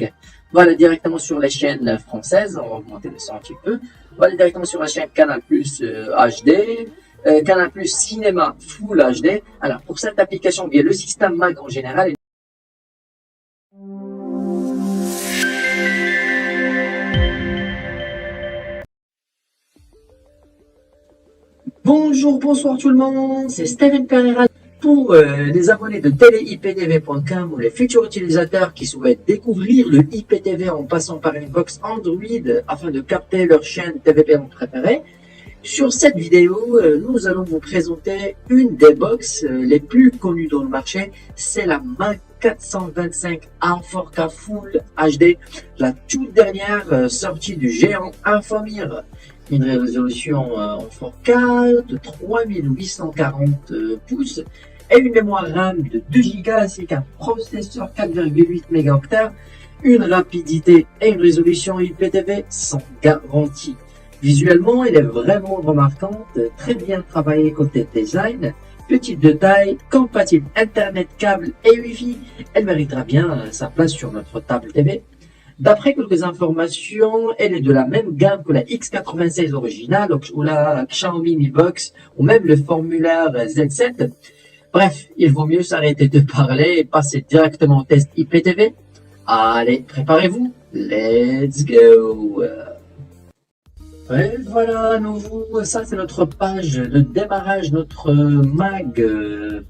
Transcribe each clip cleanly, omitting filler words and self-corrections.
tac. Voilà directement sur les chaînes françaises. On va augmenter le son un petit peu. Voilà directement sur la chaîne Canal Plus HD. Canal Plus Cinéma Full HD. Alors pour cette application, bien le système Mac en général. Bonjour, bonsoir tout le monde, c'est Steven Pereira. Pour les abonnés de TéléIPTV.com ou les futurs utilisateurs qui souhaitent découvrir le IPTV en passant par une box Android afin de capter leur chaîne TVP préférée, sur cette vidéo, nous allons vous présenter une des box les plus connues dans le marché. C'est la Mac 425 A4K Full HD, la toute dernière sortie du géant Infomir. Une résolution en 4K de 3840 pouces et une mémoire RAM de 2 Go ainsi qu'un processeur 4,8 mégaoctets, une rapidité et une résolution IPTV sans garantie. Visuellement, elle est vraiment remarquante, très bien travaillée côté design, petite de taille, compatible Internet, câble et Wi-Fi. Elle méritera bien sa place sur notre table TV. D'après quelques informations, elle est de la même gamme que la X96 originale ou la Xiaomi Mi Box ou même le formulaire Z7. Bref, il vaut mieux s'arrêter de parler et passer directement au test IPTV. Allez, préparez-vous, let's go! Et voilà, à nouveau, ça c'est notre page de démarrage, notre Mag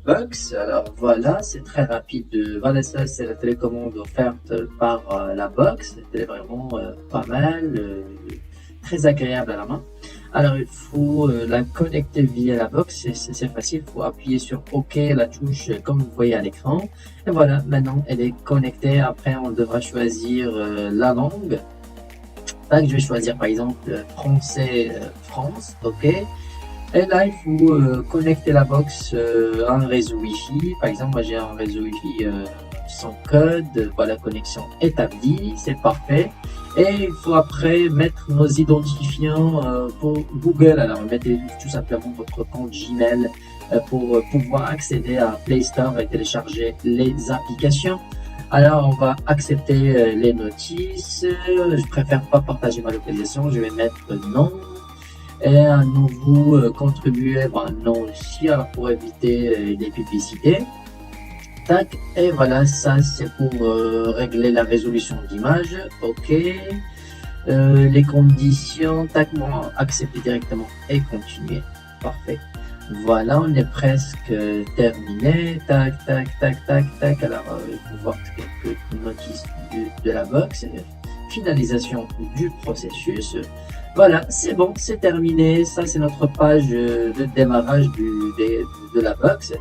Box. Alors voilà, c'est très rapide. Voilà, ça c'est la télécommande offerte par la box. C'était vraiment pas mal, très agréable à la main. Alors il faut la connecter via la box, c'est facile, il faut appuyer sur OK, la touche comme vous voyez à l'écran. Et voilà, maintenant elle est connectée. Après on devra choisir la langue. Là, je vais choisir par exemple français France, ok. Et là, il faut connecter la box à un réseau Wi-Fi. Par exemple, moi j'ai un réseau Wi-Fi sans code. Voilà, connexion établie, c'est parfait. Et il faut après mettre nos identifiants pour Google. Alors, mettez tout simplement votre compte Gmail pour pouvoir accéder à Play Store et télécharger les applications. Alors, on va accepter les notices. Je préfère pas partager ma localisation. Je vais mettre non. Et à nouveau, contribuer, non aussi, alors pour éviter les publicités. Tac. Et voilà, ça c'est pour régler la résolution d'image. OK. Les conditions, tac, moi, accepter directement et continuer. Parfait. Voilà, on est presque terminé. Tac, tac, tac, tac, tac. Alors, il faut voir quelques notices de la box. Finalisation du processus. Voilà, c'est bon, c'est terminé. Ça, c'est notre page de démarrage de la box.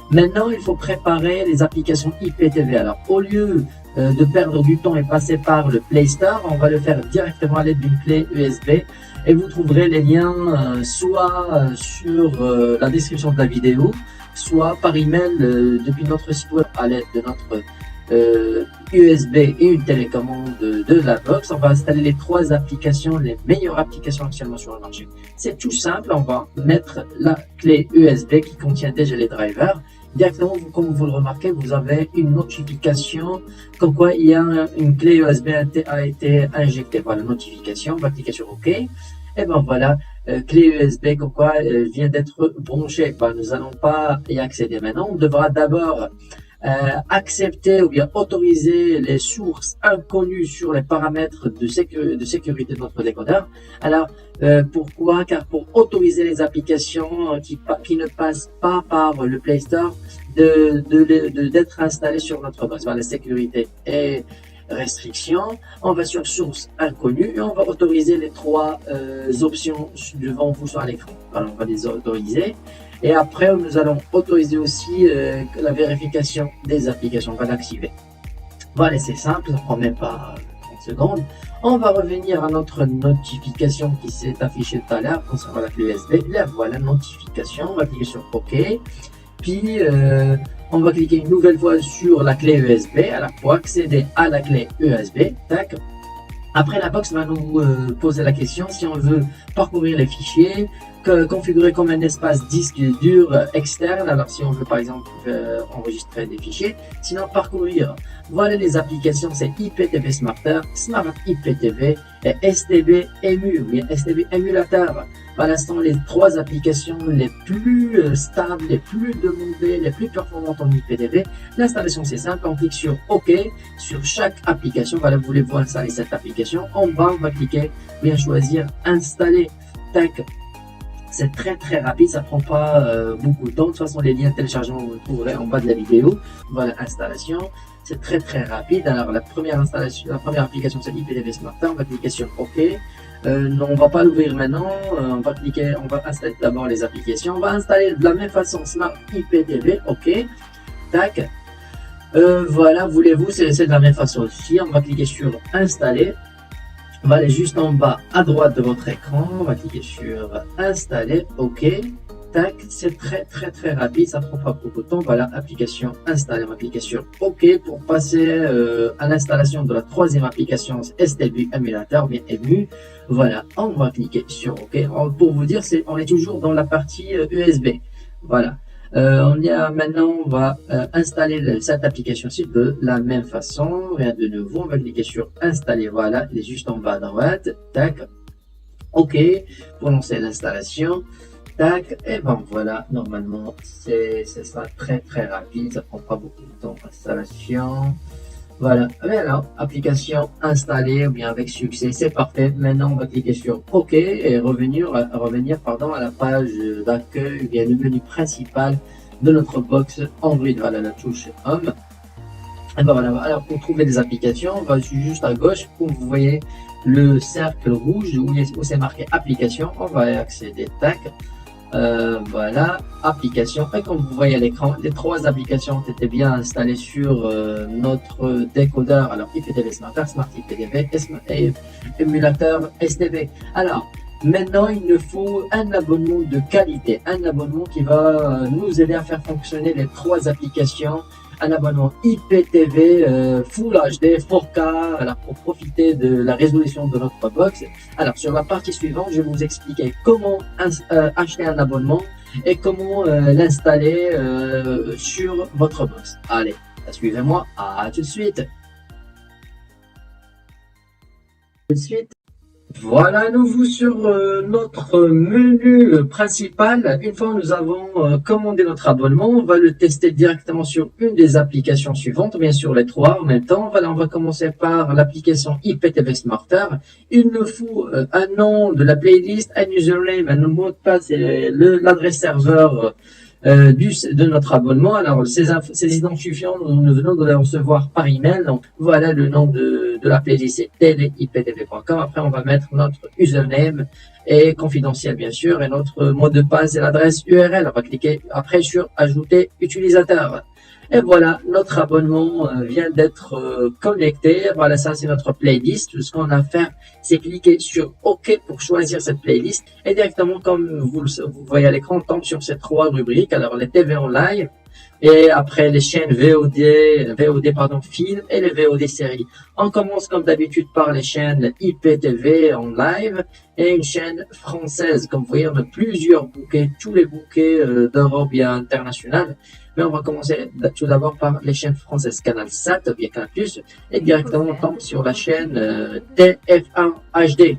Maintenant, il faut préparer les applications IPTV. Alors, au lieu de perdre du temps et passer par le Play Store, on va le faire directement à l'aide d'une clé USB. Et vous trouverez les liens soit sur la description de la vidéo, soit par email depuis notre site web à l'aide de notre USB et une télécommande de la box. On va installer les 3 applications, les meilleures applications actuellement sur le marché. C'est tout simple, on va mettre la clé USB qui contient déjà les drivers. Directement, comme vous le remarquez, vous avez une notification comme quoi il y a une clé USB a été injectée. Voilà, notification, on va cliquer sur OK. Et ben voilà, clé USB comme quoi vient d'être branchée. Nous n'allons pas y accéder maintenant. On devra d'abord accepter ou bien autoriser les sources inconnues sur les paramètres de sécurité de notre décodeur. Alors, pourquoi? Car pour autoriser les applications qui ne passent pas par le Play Store d'être installées sur notre box. Voilà, sécurité et restrictions. On va sur source inconnue et on va autoriser les 3 options devant vous sur l'écran. Alors, on va les autoriser. Et après, nous allons autoriser aussi la vérification des applications. On va l'activer. Voilà, c'est simple, ça ne prend même pas 30 secondes. On va revenir à notre notification qui s'est affichée tout à l'heure concernant la clé USB. Là, voilà, notification. On va cliquer sur OK. Puis, on va cliquer une nouvelle fois sur la clé USB. Alors, pour accéder à la clé USB, tac. Après, la box va nous poser la question si on veut parcourir les fichiers, configuré comme un espace disque dur externe, alors si on veut par exemple enregistrer des fichiers, sinon parcourir. Voilà les applications, c'est IPTV Smarter, Smart IPTV et STB EMU, ou bien STB Émulateur. Pour l'instant, les 3 applications les plus stables, les plus demandées, les plus performantes en IPTV. L'installation c'est simple, on clique sur OK sur chaque application. Voilà, vous voulez voir installer cette application. En bas, on va cliquer, bien choisir installer. Tac. C'est très rapide, ça prend pas beaucoup de temps. De toute façon, les liens de téléchargement, vous les trouverez en bas de la vidéo. Voilà, installation. C'est très rapide. Alors, la première installation, la première application, c'est IPTV Smarter. On va cliquer sur OK. Non, on va pas l'ouvrir maintenant. On va installer d'abord les applications. On va installer de la même façon Smart IPTV. OK. Tac. Voilà, voulez-vous, c'est de la même façon aussi. On va cliquer sur installer. On va aller juste en bas à droite de votre écran. On va cliquer sur installer. OK. Tac. C'est très rapide. Ça prend pas beaucoup de temps. Voilà, application installée. On va cliquer sur OK pour passer à l'installation de la 3e application STB Émulateur, bien EMU. Voilà, on va cliquer sur OK. Pour vous dire, on est toujours dans la partie USB. Voilà. Maintenant, on va installer cette application-ci de la même façon. Rien de nouveau, on va cliquer sur installer. Voilà, il est juste en bas à droite. Tac. OK. Pour lancer l'installation. Tac. Et ben voilà, normalement, c'est ça très rapide. Ça prend pas beaucoup de temps. Installation. Voilà, alors, application installée ou bien avec succès, c'est parfait. Maintenant, on va cliquer sur OK et revenir à la page d'accueil, ou bien le menu principal de notre box Android. Voilà, la touche Home. Et ben voilà, alors pour trouver des applications, on va juste à gauche, où vous voyez le cercle rouge où c'est marqué application. On va y accéder, tac. Voilà, application. Et comme vous voyez à l'écran, les 3 applications ont été bien installées sur notre décodeur. Alors, IPTV Smarter, Smart IPTV et émulateur STB. Alors, maintenant, il nous faut un abonnement de qualité, un abonnement qui va nous aider à faire fonctionner les 3 applications. Un abonnement IPTV Full HD 4K, alors pour profiter de la résolution de notre box. Alors sur la partie suivante, je vais vous expliquer comment acheter un abonnement et comment l'installer sur votre box. Allez, suivez-moi, à tout de suite. Tout de suite. Voilà, nous sur notre menu principal. Une fois nous avons commandé notre abonnement, on va le tester directement sur une des applications suivantes, bien sûr les 3 en même temps. Voilà, on va commencer par l'application IPTV Smarter. Il nous faut un nom de la playlist, un username, un mot de passe et l'adresse serveur de notre abonnement. Alors ces identifiants nous venons de les recevoir par email. Donc voilà le nom de la playlist, c'est teleiptv.com. Après on va mettre notre username et confidentiel bien sûr, et notre mot de passe et l'adresse URL. On va cliquer après sur ajouter utilisateur. Et voilà, notre abonnement vient d'être connecté. Voilà, ça c'est notre playlist. Tout ce qu'on a à faire, c'est cliquer sur OK pour choisir cette playlist. Et directement, comme vous voyez à l'écran, on tombe sur ces 3 rubriques. Alors, les TV en live, et après les chaînes VOD pardon, films et les VOD séries. On commence comme d'habitude par les chaînes IPTV en live et une chaîne française. Comme vous voyez, on a plusieurs bouquets, tous les bouquets d'Europe et international. Mais on va commencer tout d'abord par les chaînes françaises, Canal Sat, bien Canal+, et directement on tombe sur la chaîne TF1 HD.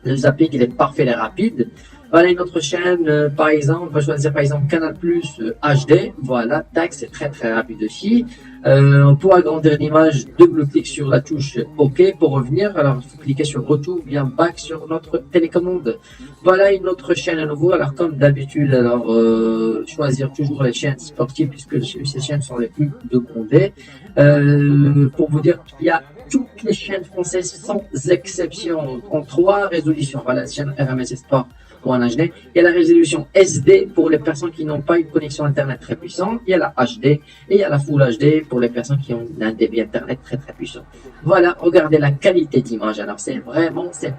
Le zapping, il est parfait et rapide. Voilà une autre chaîne, par exemple, on va choisir par exemple Canal HD. Voilà, tac, c'est très rapide aussi. Pour agrandir l'image, double-clic sur la touche OK pour revenir. Alors, il faut cliquer sur Retour, bien back sur notre télécommande. Voilà une autre chaîne à nouveau. Alors, comme d'habitude, alors choisir toujours les chaînes sportives puisque ces chaînes sont les plus demandées. Pour vous dire qu'il y a toutes les chaînes françaises sans exception en 3 résolutions. Voilà, la chaîne RMS Sport pour un HD. Il y a la résolution SD pour les personnes qui n'ont pas une connexion Internet très puissante. Il y a la HD et il y a la Full HD pour les personnes qui ont un débit Internet très puissant. Voilà, regardez la qualité d'image. Alors c'est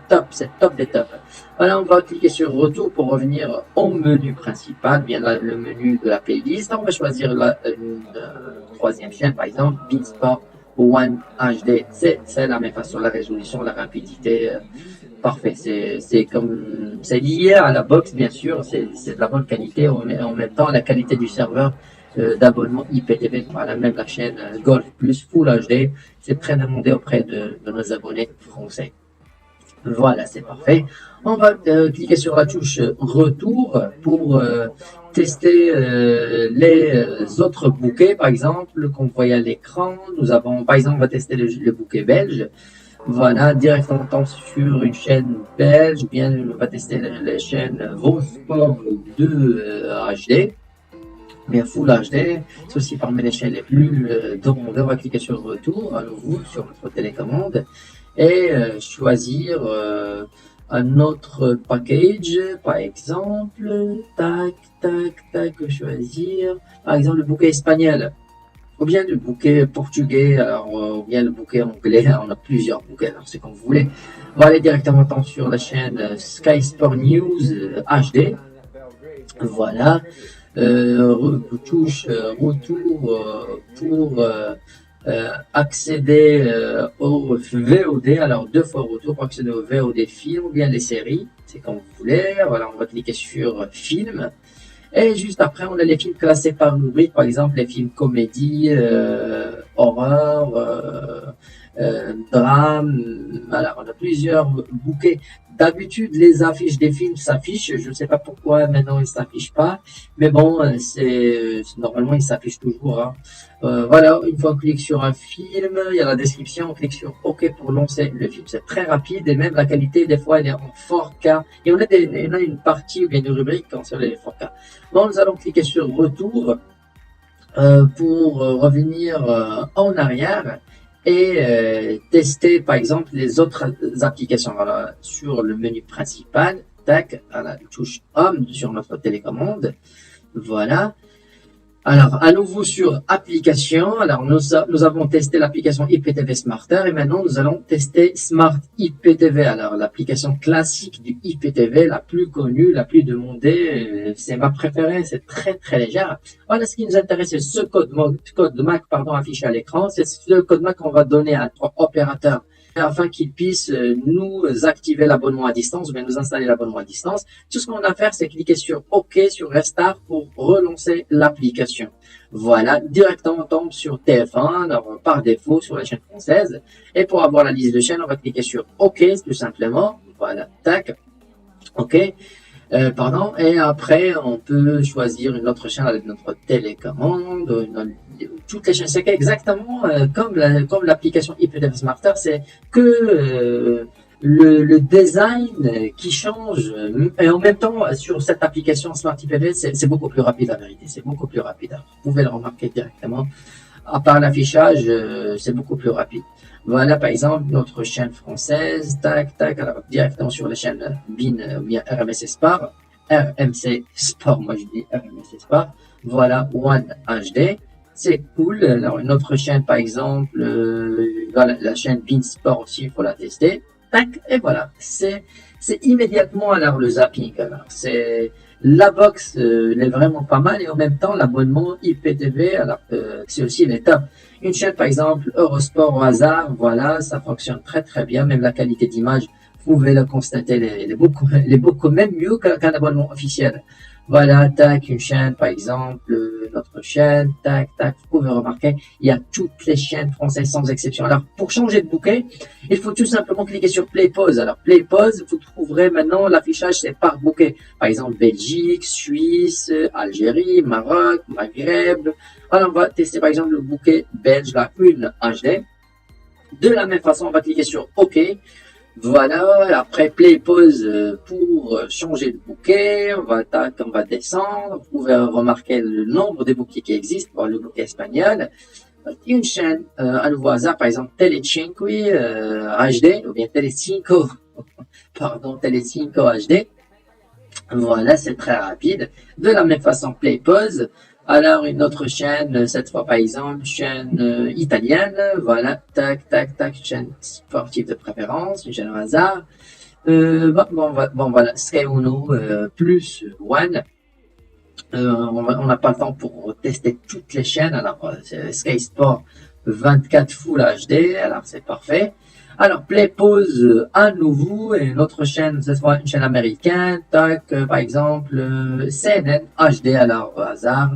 top des tops. Voilà, on va cliquer sur Retour pour revenir au menu principal, bien là, le menu de la playlist. On va choisir la 3e chaîne, par exemple, Beansport One HD. C'est la même façon, la résolution, la rapidité. parfait. C'est lié à la box, bien sûr. C'est de la bonne qualité. En même temps, la qualité du serveur d'abonnement IPTV. Voilà, même la chaîne Golf Plus Full HD. C'est très demandé auprès de nos abonnés français. Voilà, c'est parfait. On va cliquer sur la touche retour pour tester les autres bouquets, par exemple, qu'on voit à l'écran. Nous avons, par exemple, on va tester le bouquet belge. Voilà, directement sur une chaîne belge, ou bien on va tester les chaînes Vosport 2 HD, bien Full HD. C'est aussi parmi les chaînes les plus demandées. On va cliquer sur retour à nouveau sur notre télécommande et choisir un autre package, par exemple, tac, tac, tac, choisir, par exemple, le bouquet espagnol, ou bien le bouquet portugais, alors, ou bien le bouquet anglais. On a plusieurs bouquets, alors c'est comme vous voulez. On va aller directement sur la chaîne Sky Sport News HD. Voilà. Touche retour pour accéder au VOD, alors 2 fois retour pour accéder au VOD film ou bien les séries, c'est comme vous voulez. Voilà, on va cliquer sur film et juste après on a les films classés par rubrique, par exemple les films comédie, horreur, drame. Voilà, on a plusieurs bouquets. D'habitude, les affiches des films s'affichent. Je ne sais pas pourquoi maintenant ils ne s'affichent pas. Mais bon, normalement ils s'affichent toujours. Hein. Voilà, une fois qu'on clique sur un film, il y a la description. On clique sur OK pour lancer le film. C'est très rapide et même la qualité, des fois, elle est en 4K. Et on a une partie ou bien une rubrique sur les 4K. Bon, nous allons cliquer sur Retour pour revenir en arrière et tester par exemple les autres applications. Voilà, sur le menu principal, tac, à la touche Home sur notre télécommande. Voilà. Alors, à nouveau sur application, alors nous avons testé l'application IPTV Smarter et maintenant nous allons tester Smart IPTV. Alors, l'application classique du IPTV, la plus connue, la plus demandée, c'est ma préférée, c'est très très légère. Voilà, ce qui nous intéresse, c'est ce code MAC affiché à l'écran. C'est ce code MAC qu'on va donner à notre opérateur afin qu'ils puissent nous activer l'abonnement à distance ou bien nous installer l'abonnement à distance. Tout ce qu'on a à faire, c'est cliquer sur OK, sur Restart pour relancer l'application. Voilà, directement on tombe sur TF1, alors, par défaut sur la chaîne française. Et pour avoir la liste de chaînes, on va cliquer sur OK, tout simplement. Voilà, tac, OK. Pardon, et après on peut choisir une autre chaîne avec notre télécommande, toutes les chaînes. C'est exactement comme l'application IPTV Smarter, c'est que le design qui change, et en même temps sur cette application Smart IPTV, c'est beaucoup plus rapide, la vérité, c'est beaucoup plus rapide. Vous pouvez le remarquer directement. À part l'affichage, c'est beaucoup plus rapide. Voilà, par exemple, notre chaîne française, tac, tac, alors directement sur la chaîne BIN ou bien RMC Sport, moi je dis RMC Sport. Voilà, One HD, c'est cool. Alors, une autre chaîne, par exemple, voilà, la chaîne BIN Sport aussi, il faut la tester. Tac, et voilà, c'est immédiatement, alors, le zapping. Alors, la box, elle est vraiment pas mal et en même temps, l'abonnement IPTV, alors, c'est aussi les top. Une chaîne, par exemple, Eurosport au hasard, voilà, ça fonctionne très très bien. Même la qualité d'image, vous pouvez le constater, elle est beaucoup même mieux qu'un abonnement officiel. Voilà, tac, une chaîne, par exemple, notre chaîne, tac, tac, vous pouvez remarquer, il y a toutes les chaînes françaises sans exception. Alors, pour changer de bouquet, il faut tout simplement cliquer sur Play Pause. Alors, Play Pause, vous trouverez maintenant l'affichage, c'est par bouquet. Par exemple, Belgique, Suisse, Algérie, Maroc, Maghreb. Alors, on va tester, par exemple, le bouquet belge, la une HD. De la même façon, on va cliquer sur OK. Voilà, après Play Pause pour changer de bouquet, on va descendre, vous pouvez remarquer le nombre de bouquets qui existent pour le bouquet espagnol. Une chaîne à nouveau hasard, par exemple Telecinque HD, ou bien Telecinco, pardon, Telecinco HD. Voilà, c'est très rapide. De la même façon, Play Pause. Alors, une autre chaîne, cette fois par exemple, chaîne italienne, voilà, tac, tac, tac, chaîne sportive de préférence, une chaîne au hasard. Bon, voilà, Sky Uno plus One. On n'a pas le temps pour tester toutes les chaînes, alors Sky Sport 24 Full HD, alors c'est parfait. Alors, play, pause à nouveau, et notre chaîne, ce sera une chaîne américaine, tac, par exemple, CNN, HD alors au hasard,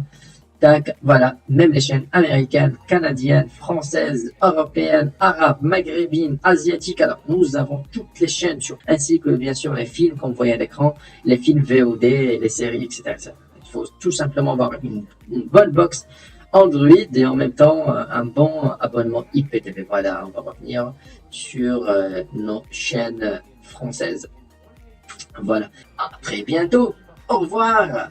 tac, voilà, même les chaînes américaines, canadiennes, françaises, européennes, arabes, maghrébines, asiatiques. Alors, nous avons toutes les chaînes, ainsi que bien sûr les films qu'on voyait à l'écran, les films VOD, les séries, etc., etc. Il faut tout simplement avoir une bonne box Android et en même temps un bon abonnement IPTV. Voilà, on va revenir sur nos chaînes françaises. Voilà, à très bientôt, au revoir.